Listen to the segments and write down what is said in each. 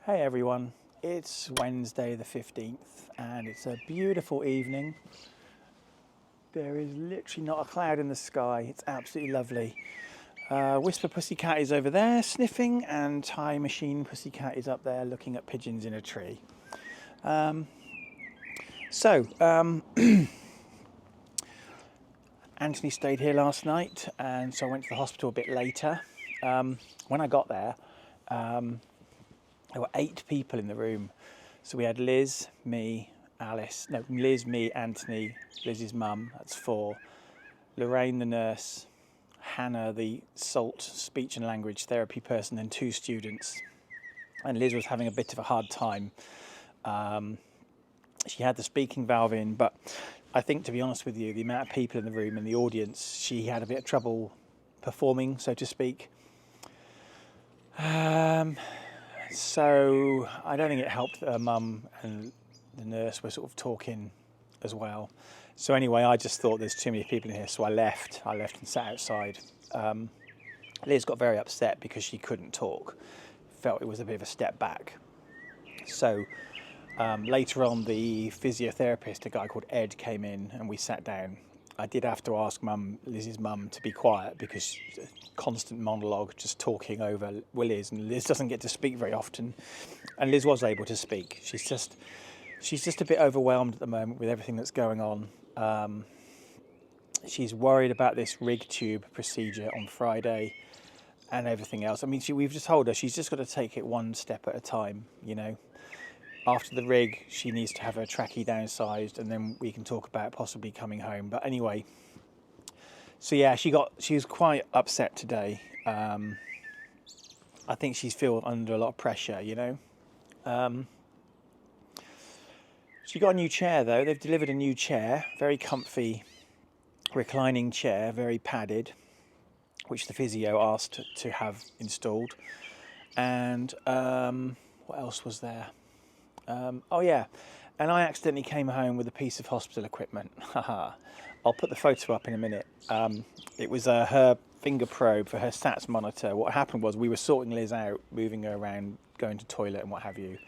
Hey everyone, it's Wednesday the 15th and it's a beautiful evening. There is literally not a cloud in the sky, it's absolutely lovely. Whisper Pussycat is over there sniffing and Time Machine Pussycat is up there looking at pigeons in a tree. Anthony stayed here last night and so I went to the hospital a bit later. When I got there, there were 8 people in the room. So we had Liz, me, Anthony, Liz's mum, that's 4, Lorraine the nurse, Hannah the SALT speech and language therapy person, and 2 students. And Liz was having a bit of a hard time. She had the speaking valve in, but I think, to be honest with you, the amount of people in the room and the audience, she had a bit of trouble performing, so to speak. So I don't think it helped that her mum and the nurse were sort of talking as well. So anyway, I just thought there's too many people in here, so I left and sat outside. Liz got very upset because she couldn't talk, felt it was a bit of a step back. So later on, the physiotherapist, a guy called Ed, came in and we sat down. I did have to ask Liz's mum to be quiet because constant monologue, just talking over Liz, and Liz doesn't get to speak very often. And Liz was able to speak. She's just a bit overwhelmed at the moment with everything that's going on. She's worried about this rig tube procedure on Friday and everything else. I mean, we've just told her she's just got to take it one step at a time, you know. After the rig, she needs to have her trachea downsized, and then we can talk about possibly coming home. But anyway, so yeah, she was quite upset today. I think she's feeling under a lot of pressure, you know. She got a new chair though. They've delivered a new chair, very comfy, reclining chair, very padded, which the physio asked to have installed. And what else was there? Oh yeah, and I accidentally came home with a piece of hospital equipment. Haha. I'll put the photo up in a minute. It was her finger probe for her SATS monitor. What happened was we were sorting Liz out, moving her around, going to toilet and what have you.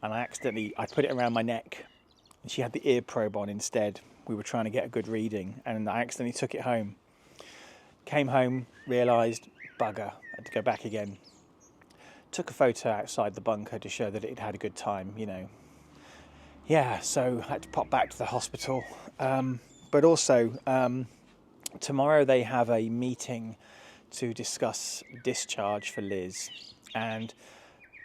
And I put it around my neck and she had the ear probe on instead. We were trying to get a good reading and I accidentally took it home. Came home, realised, bugger, had to go back again. Took a photo outside the bunker to show that it had a good time, you know. Yeah, so I had to pop back to the hospital. But also, tomorrow they have a meeting to discuss discharge for Liz. And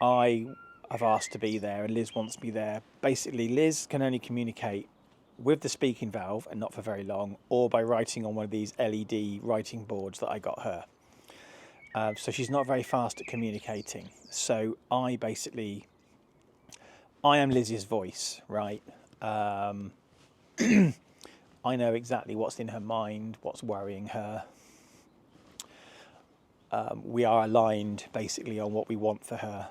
I have asked to be there and Liz wants me there. Basically, Liz can only communicate with the speaking valve and not for very long, or by writing on one of these LED writing boards that I got her. So she's not very fast at communicating. So I am Liz's voice, right? I know exactly what's in her mind, what's worrying her. We are aligned basically on what we want for her.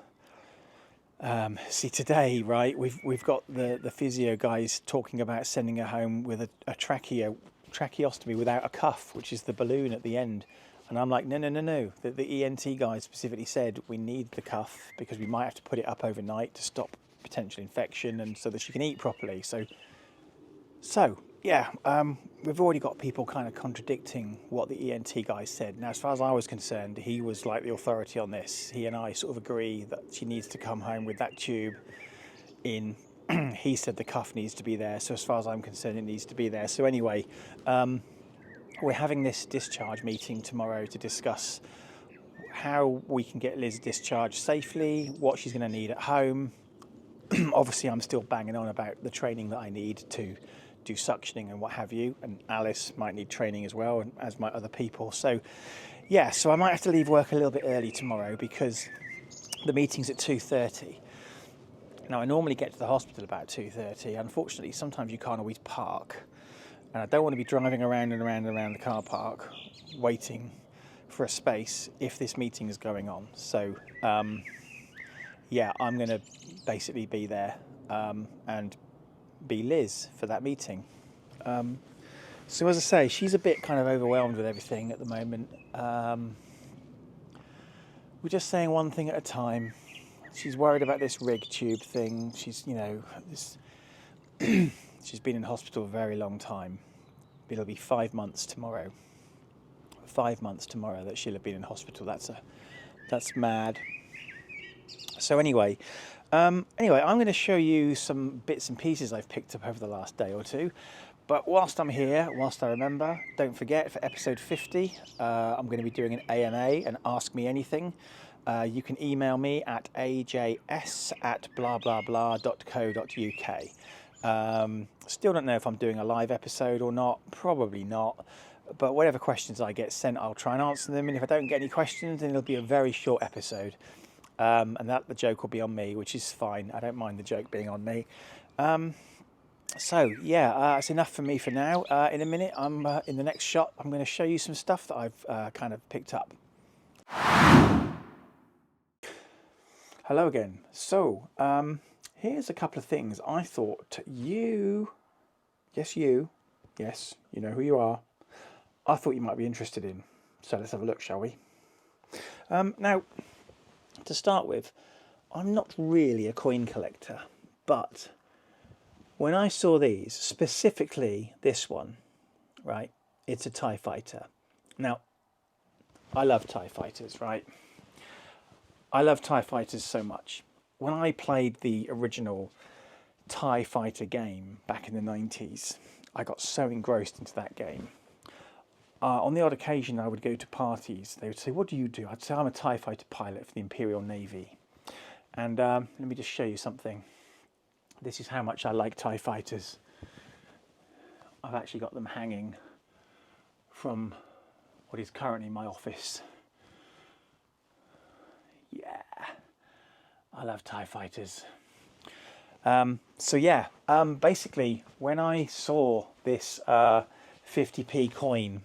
See, today, right, we've got the physio guys talking about sending her home with a tracheostomy without a cuff, which is the balloon at the end. And I'm like, no. The ENT guy specifically said we need the cuff because we might have to put it up overnight to stop potential infection and so that she can eat properly. So yeah, we've already got people kind of contradicting what the ENT guy said. Now, as far as I was concerned, he was like the authority on this. He and I sort of agree that she needs to come home with that tube in. He said the cuff needs to be there. So as far as I'm concerned, it needs to be there. So anyway, we're having this discharge meeting tomorrow to discuss how we can get Liz discharged safely, what she's going to need at home. Obviously, I'm still banging on about the training that I need to do suctioning and what have you, and Alice might need training as well, as might other people. So yeah, so I might have to leave work a little bit early tomorrow because the meeting's at 2:30. Now, I normally get to the hospital about 2:30. Unfortunately, sometimes you can't always park. And I don't want to be driving around and around the car park waiting for a space if this meeting is going on. So, yeah, I'm going to basically be there and be Liz for that meeting. So as I say, she's a bit kind of overwhelmed with everything at the moment. We're just saying one thing at a time. she's worried about this rig tube thing. She's, you know, this. She's been in hospital a very long time. It'll be 5 months tomorrow. 5 months tomorrow that she'll have been in hospital. That's mad. So anyway, I'm going to show you some bits and pieces I've picked up over the last day or two. But whilst I'm here, whilst I remember, don't forget for episode 50, I'm going to be doing an AMA, an Ask Me Anything. You can email me at ajs@blablabla.co.uk. Still don't know if I'm doing a live episode or not, probably not. But whatever questions I get sent, I'll try and answer them. And if I don't get any questions, then it'll be a very short episode. And that the joke will be on me, which is fine. I don't mind the joke being on me. So yeah, it's enough for me for now. In a minute, I'm in the next shot. I'm going to show you some stuff that I've kind of picked up. Hello again. So here's a couple of things I thought you know who you are. I thought you might be interested in. So let's have a look, shall we? Now, to start with, I'm not really a coin collector, but when I saw these, specifically this one, right, it's a TIE fighter. Now, I love TIE fighters, right? I love TIE fighters so much. When I played the original TIE fighter game back in the 90s, I got so engrossed into that game. On the odd occasion, I would go to parties. They would say, "What do you do?" I'd say, "I'm a TIE fighter pilot for the Imperial Navy." And let me just show you something. This is how much I like TIE fighters. I've actually got them hanging from what is currently my office. Yeah, I love TIE fighters. So yeah, basically, when I saw this 50p coin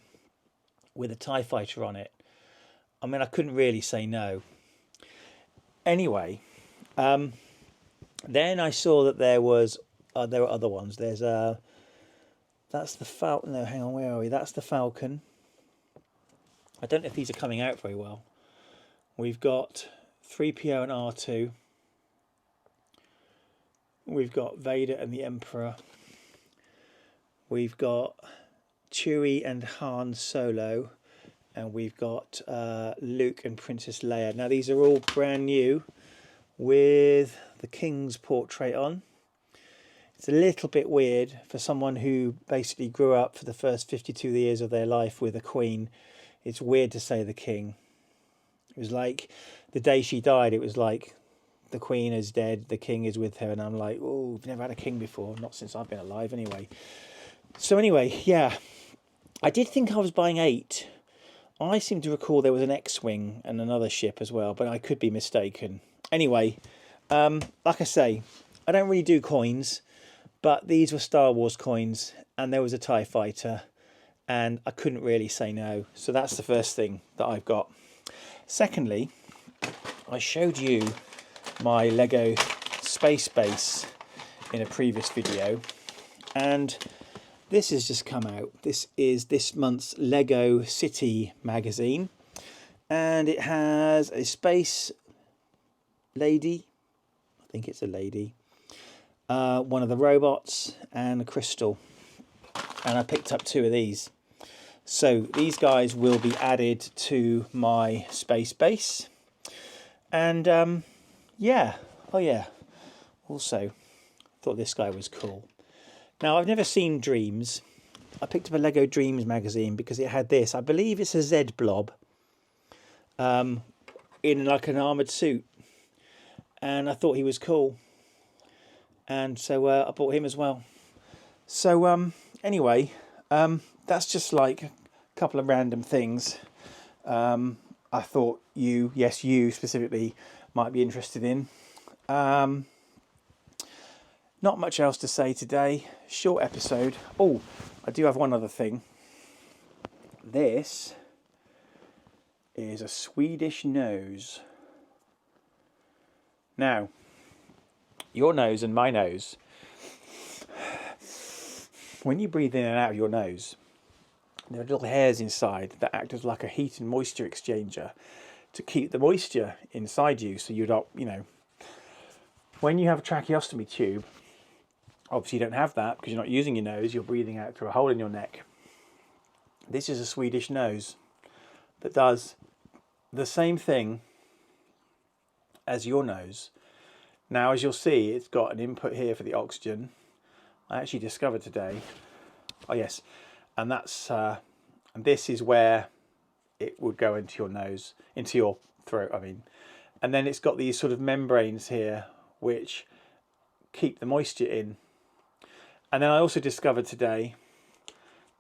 with a TIE fighter on it, I mean, I couldn't really say no. Anyway, then I saw that there were other ones. There's that's the Falcon. No, hang on, where are we? That's the Falcon. I don't know if these are coming out very well. We've got 3PO and R2. We've got Vader and the Emperor. We've got Chewie and Han Solo. And we've got Luke and Princess Leia. Now these are all brand new with the King's portrait on. It's a little bit weird for someone who basically grew up for the first 52 years of their life with a Queen. It's weird to say the King. It was like the day she died, it was like the Queen is dead, the King is with her. And I'm like, oh, we've never had a king before. Not since I've been alive anyway. So anyway, yeah, I did think I was buying 8. I seem to recall there was an X-Wing and another ship as well, but I could be mistaken. Anyway, like I say, I don't really do coins, but these were Star Wars coins, and there was a TIE fighter, and I couldn't really say no. So that's the first thing that I've got. Secondly, I showed you my Lego space base in a previous video, and this has just come out. This is this month's Lego City magazine, and it has a space lady, I think it's a lady, one of the robots, and a crystal. And I picked up 2 of these. So these guys will be added to my space base. And yeah, oh yeah, also thought this guy was cool. Now, I've never seen Dreams. I picked up a Lego Dreams magazine because it had this. I believe it's a Z blob in like an armoured suit. And I thought he was cool. And so I bought him as well. So anyway, that's just like a couple of random things I thought you specifically, might be interested in. Not much else to say today. Short episode. Oh, I do have one other thing. This is a Swedish Nose. Now, your nose and my nose, when you breathe in and out of your nose, there are little hairs inside that act as like a heat and moisture exchanger to keep the moisture inside you, so you're not, When you have a tracheostomy tube, obviously you don't have that because you're not using your nose, you're breathing out through a hole in your neck. This is a Swedish nose that does the same thing as your nose. Now, as you'll see, it's got an input here for the oxygen. I actually discovered today. Oh yes, and that's and this is where it would go into your nose, into your throat, I mean. And then it's got these sort of membranes here which keep the moisture in. And then I also discovered today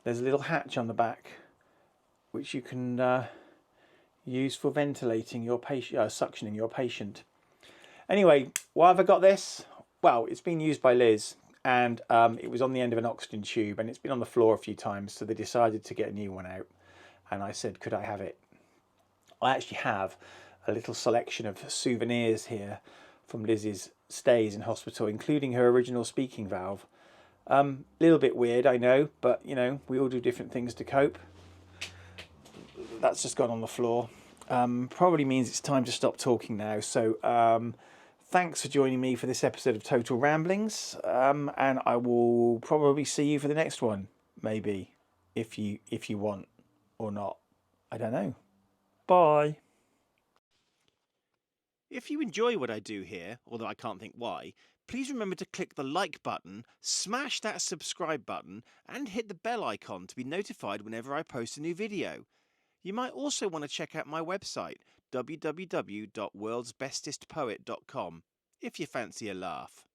there's a little hatch on the back which you can use for ventilating your patient, suctioning your patient. Anyway, why have I got this? Well, it's been used by Liz, and it was on the end of an oxygen tube, and it's been on the floor a few times, so they decided to get a new one out. And I said, could I have it? I actually have a little selection of souvenirs here from Liz's stays in hospital, including her original speaking valve. Little bit weird, I know, but you know, we all do different things to cope. That's just gone on the floor. Probably means it's time to stop talking now. So thanks for joining me for this episode of Total Ramblings, and I will probably see you for the next one, maybe, if you want or not. I don't know. Bye. If you enjoy what I do here, although I can't think why, please remember to click the like button, smash that subscribe button, and hit the bell icon to be notified whenever I post a new video. You might also want to check out my website, www.worldsbestestpoet.com, if you fancy a laugh.